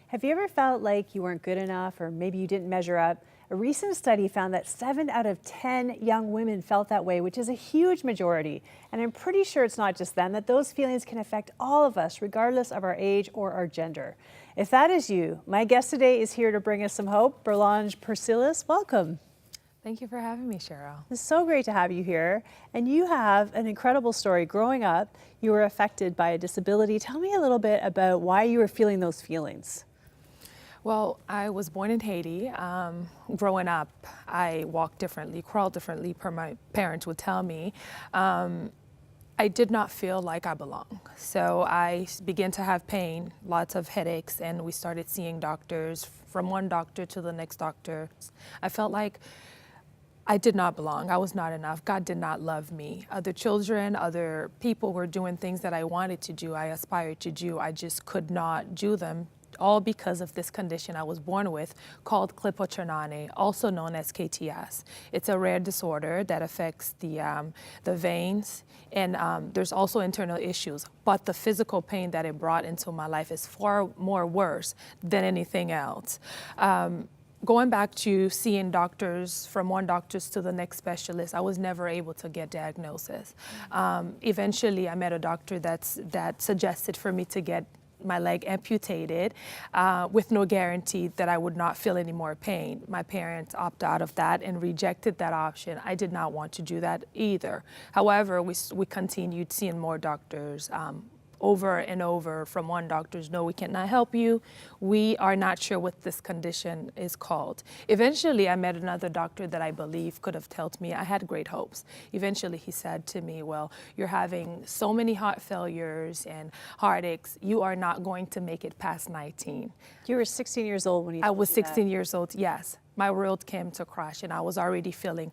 Have you ever felt like you weren't good enough or maybe you didn't measure up? A recent study found that 7 out of 10 young women felt that way, which is a huge majority. And I'm pretty sure it's not just them, that those feelings can affect all of us, regardless of our age or our gender. If that is you, my guest today is here to bring us some hope. Berlange Persilis, welcome. Thank you for having me, Cheryl. It's so great to have you here. And you have an incredible story. Growing up, you were affected by a disability. Tell me a little bit about why you were feeling those feelings. Well, I was born in Haiti. Growing up, I walked differently, crawled differently, per my parents would tell me. I did not feel like I belonged. So I began to have pain, lots of headaches, and we started seeing doctors, from one doctor to the next doctor. I felt like I did not belong. I was not enough. God did not love me. Other children, other people were doing things that I wanted to do, I aspired to do. I just could not do them, all because of this condition I was born with called clipochernane, also known as KTS. It's a rare disorder that affects the veins, and there's also internal issues. But the physical pain that it brought into my life is far more worse than anything else. Going back to seeing doctors, from one doctor to the next specialist, I was never able to get diagnosis. Eventually, I met a doctor that suggested for me to get my leg amputated with no guarantee that I would not feel any more pain. My parents opted out of that and rejected that option. I did not want to do that either. However, we continued seeing more doctors. Over and over from one doctor's, no, we cannot help you. We are not sure what this condition is called. Eventually, I met another doctor that I believe could have told me. I had great hopes. Eventually, he said to me, well, you're having so many heart failures and heartaches, you are not going to make it past 19. You were 16 years old when you I was 16 that. years old, yes. My world came to crash and I was already feeling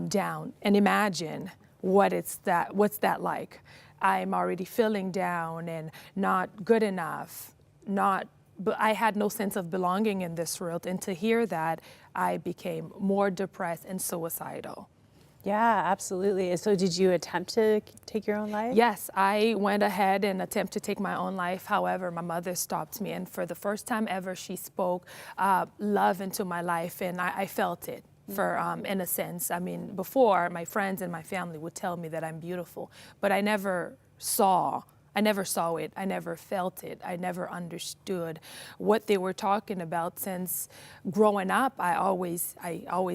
down. And imagine what's that like. I'm already feeling down and not good enough, but I had no sense of belonging in this world. And to hear that, I became more depressed and suicidal. Yeah, absolutely. And so did you attempt to take your own life? Yes, I went ahead and attempted to take my own life. However, my mother stopped me. And for the first time ever, she spoke love into my life, and I felt it. In a sense. I mean, before, my friends and my family would tell me that I'm beautiful, but I never saw it, I never felt it, I never understood what they were talking about. Since growing up, I always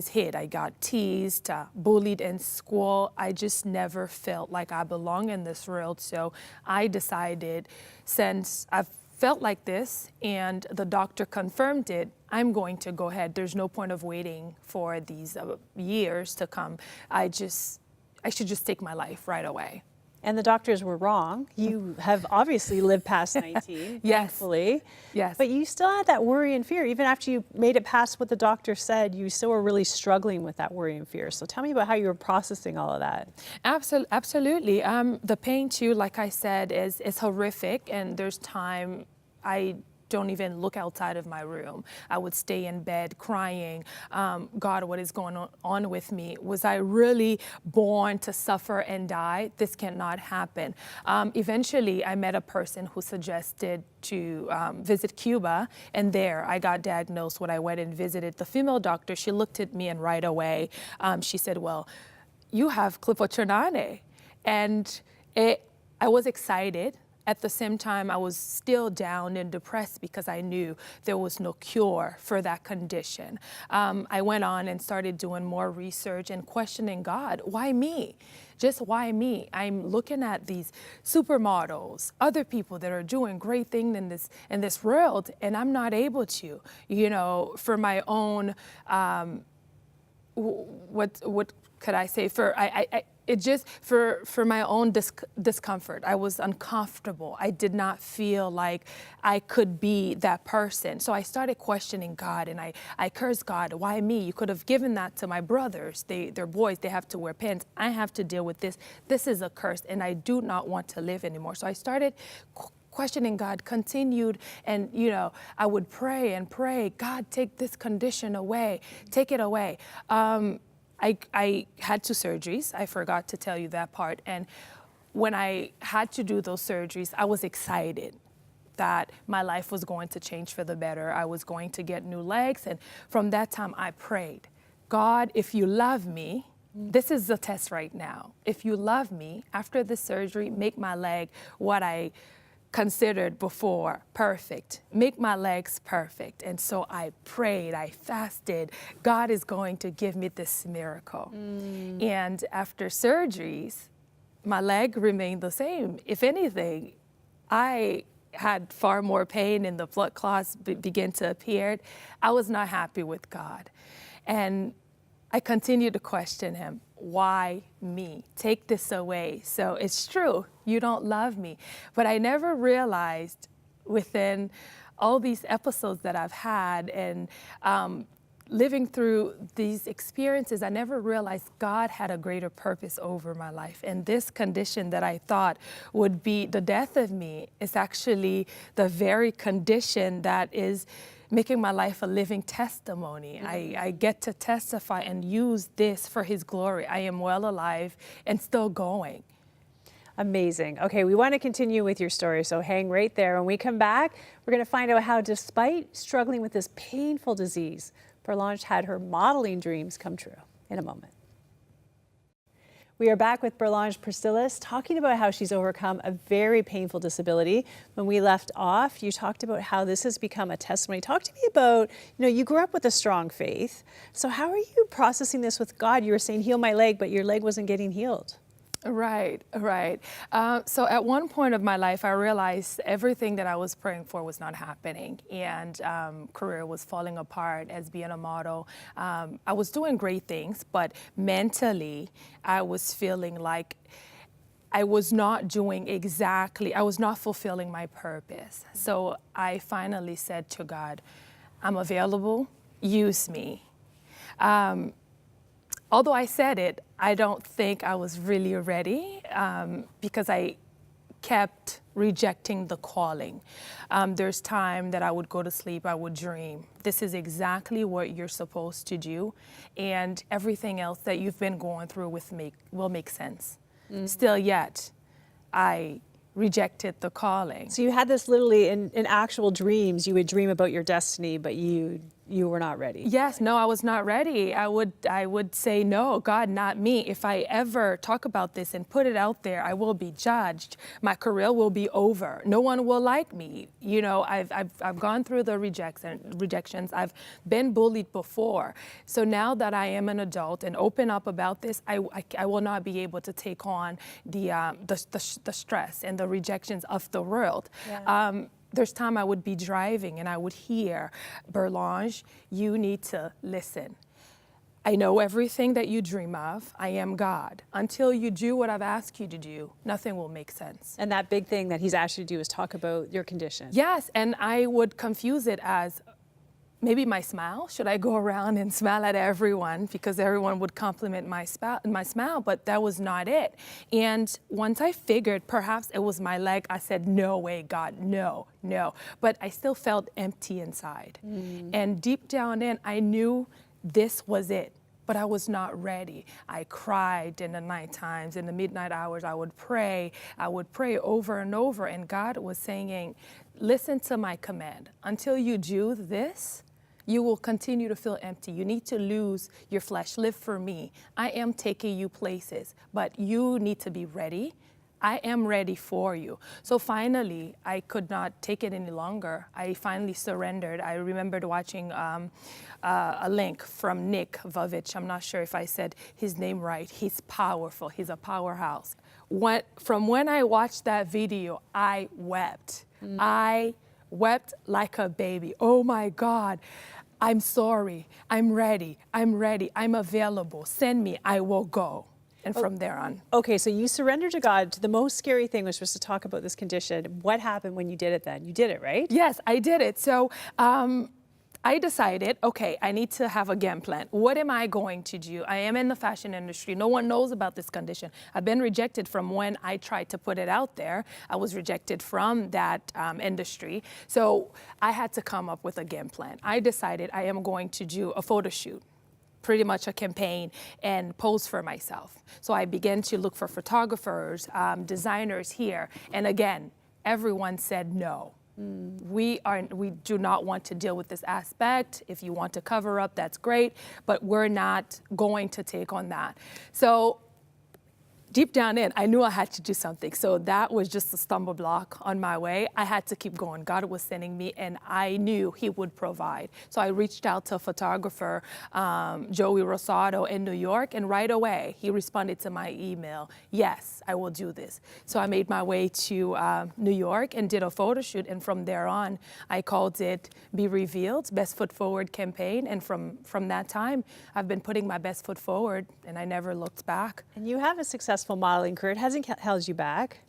hid. I got teased, bullied in school. I just never felt like I belong in this world. So I decided, since I've felt like this and the doctor confirmed it, I'm going to go ahead. There's no point of waiting for these years to come. I should just take my life right away. And the doctors were wrong. You have obviously lived past 19, Yes. thankfully. Yes. But you still had that worry and fear. Even after you made it past what the doctor said, you still were really struggling with that worry and fear. So tell me about how you were processing all of that. Absolutely. The pain too, like I said, is horrific, and there's time I don't even look outside of my room. I would stay in bed crying, God, what is going on with me? Was I really born to suffer and die? This cannot happen. Eventually, I met a person who suggested to visit Cuba, and there I got diagnosed. When I went and visited the female doctor, she looked at me and right away, she said, well, you have clipochernane. And I was excited. At the same time, I was still down and depressed because I knew there was no cure for that condition. I went on and started doing more research and questioning God. Why me? Just why me? I'm looking at these supermodels, other people that are doing great things in this world, and I'm not able to. You know, for my own, what could I say? For my own discomfort. I was uncomfortable. I did not feel like I could be that person. So I started questioning God, and I cursed God. Why me? You could have given that to my brothers. They're boys. They have to wear pants. I have to deal with this. This is a curse, and I do not want to live anymore. So I started questioning God, continued, and I would pray and pray, God, take this condition away, take it away. I had 2 surgeries. I forgot to tell you that part. And when I had to do those surgeries, I was excited. that my life was going to change for the better. I was going to get new legs. And from that time, I prayed, God, if you love me, this is the test right now. If you love me, after the surgery, make my leg what I considered before perfect. Make my legs perfect. And so I prayed, I fasted. God is going to give me this miracle. And after surgeries, my leg remained the same. If anything, I had far more pain and the blood clots began to appear. I was not happy with God. And I continued to question him. Why me? Take this away. So it's true, you don't love me. But I never realized within all these episodes that I've had and living through these experiences, I never realized God had a greater purpose over my life. And this condition that I thought would be the death of me is actually the very condition that is making my life a living testimony. I get to testify and use this for his glory. I am well alive and still going. Amazing. Okay, we want to continue with your story, so hang right there. When we come back, we're going to find out how, despite struggling with this painful disease, Berlange had her modeling dreams come true in a moment. We are back with Berlange Priscillis talking about how she's overcome a very painful disability. When we left off, you talked about how this has become a testimony. Talk to me about, you grew up with a strong faith. So how are you processing this with God? You were saying, heal my leg, but your leg wasn't getting healed. Right. So at one point of my life, I realized everything that I was praying for was not happening, and career was falling apart as being a model. I was doing great things, but mentally, I was feeling like I was not I was not fulfilling my purpose. So I finally said to God, I'm available, use me. Although I said it, I don't think I was really ready because I kept rejecting the calling. There's time that I would go to sleep, I would dream. This is exactly what you're supposed to do, and everything else that you've been going through will make sense. Still yet, I rejected the calling. So you had this literally in actual dreams, you would dream about your destiny, but you were not ready. Yes, no, I was not ready. I would say, no, God, not me. If I ever talk about this and put it out there, I will be judged. My career will be over. No one will like me. I've gone through the rejections. I've been bullied before. So now that I am an adult and open up about this, I will not be able to take on the stress and the rejections of the world. Yeah. There's time I would be driving and I would hear, Berlange, you need to listen. I know everything that you dream of. I am God. Until you do what I've asked you to do, nothing will make sense. And that big thing that he's asked you to do is talk about your condition. Yes, and I would confuse it as maybe my smile. Should I go around and smile at everyone because everyone would compliment my smile? But that was not it. And once I figured perhaps it was my leg, I said, no way, God, no. But I still felt empty inside. And deep down in, I knew this was it. But I was not ready. I cried in the night times, in the midnight hours. I would pray over and over. And God was saying, listen to my command. Until you do this, you will continue to feel empty. You need to lose your flesh. Live for me. I am taking you places, but you need to be ready. I am ready for you. So finally, I could not take it any longer. I finally surrendered. I remembered watching a link from Nick Vavitch. I'm not sure if I said his name right. He's powerful. He's a powerhouse. From when I watched that video, I wept. I wept like a baby. Oh my God. I'm sorry. I'm ready. I'm available. Send me. I will go. And from there on. Okay, so you surrendered to God. The most scary thing was just to talk about this condition. What happened when you did it then? You did it, right? Yes, I did it. So I decided, okay, I need to have a game plan. What am I going to do? I am in the fashion industry. No one knows about this condition. I've been rejected from when I tried to put it out there. I was rejected from that industry. So I had to come up with a game plan. I decided I am going to do a photo shoot, pretty much a campaign, and pose for myself. So I began to look for photographers, designers here. And again, everyone said no. We do not want to deal with this aspect. If you want to cover up, that's great, but we're not going to take on that. So deep down in, I knew I had to do something. So that was just a stumble block on my way. I had to keep going. God was sending me, and I knew He would provide. So I reached out to a photographer, Joey Rosado in New York, and right away he responded to my email. Yes, I will do this. So I made my way to New York and did a photo shoot, and from there on, I called it Be Revealed, Best Foot Forward campaign. And from that time, I've been putting my best foot forward, and I never looked back. And you have a successful modeling career. It hasn't held you back.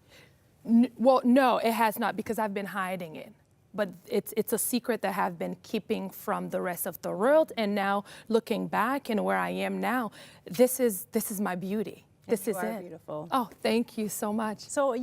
Well, no, it has not, because I've been hiding it. But it's a secret that I've been keeping from the rest of the world. And now looking back and where I am now, this is my beauty. This is it. Beautiful. Oh, thank you so much. So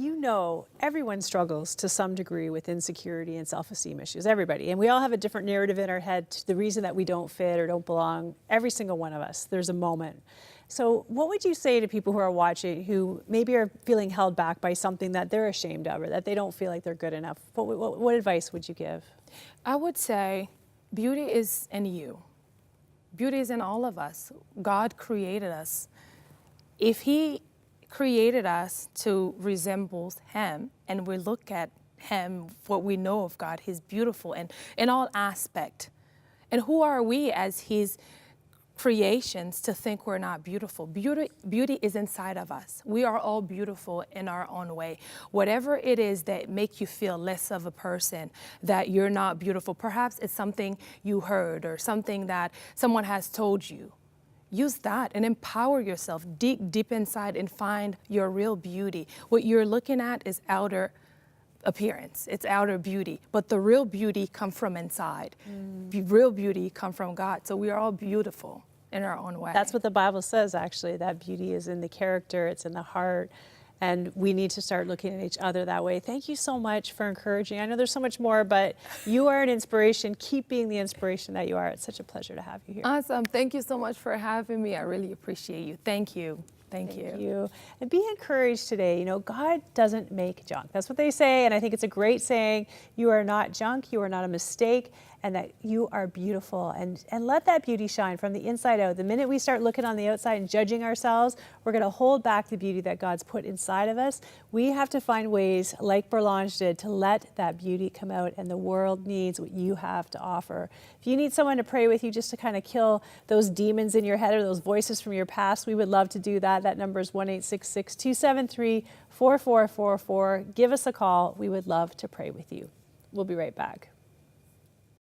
everyone struggles to some degree with insecurity and self-esteem issues, everybody. And we all have a different narrative in our head, the reason that we don't fit or don't belong. Every single one of us, there's a moment. So what would you say to people who are watching who maybe are feeling held back by something that they're ashamed of or that they don't feel like they're good enough? What advice would you give? I would say beauty is in you. Beauty is in all of us. God created us. If He created us to resemble Him, and we look at Him, what we know of God, He's beautiful in all aspect. And who are we as His creations to think we're not beautiful? Beauty is inside of us. We are all beautiful in our own way. Whatever it is that make you feel less of a person, that you're not beautiful, perhaps it's something you heard or something that someone has told you. Use that and empower yourself. Dig deep inside and find your real beauty. What you're looking at is outer appearance, it's outer beauty, but the real beauty comes from inside. Real beauty comes from God. So we are all beautiful in our own way. That's what the Bible says, actually, that beauty is in the character, it's in the heart. And we need to start looking at each other that way. Thank you so much for encouraging. I know there's so much more, but you are an inspiration. Keep being the inspiration that you are. It's such a pleasure to have you here. Awesome. Thank you so much for having me. I really appreciate you. Thank you. Thank you. And be encouraged today. God doesn't make junk. That's what they say, and I think it's a great saying. You are not junk, you are not a mistake, and that you are beautiful. And let that beauty shine from the inside out. The minute we start looking on the outside and judging ourselves, we're going to hold back the beauty that God's put inside of us. We have to find ways, like Berlange did, to let that beauty come out, and the world needs what you have to offer. If you need someone to pray with you just to kind of kill those demons in your head or those voices from your past, we would love to do that. That number is 1-866-273-4444. Give us a call. We would love to pray with you. We'll be right back.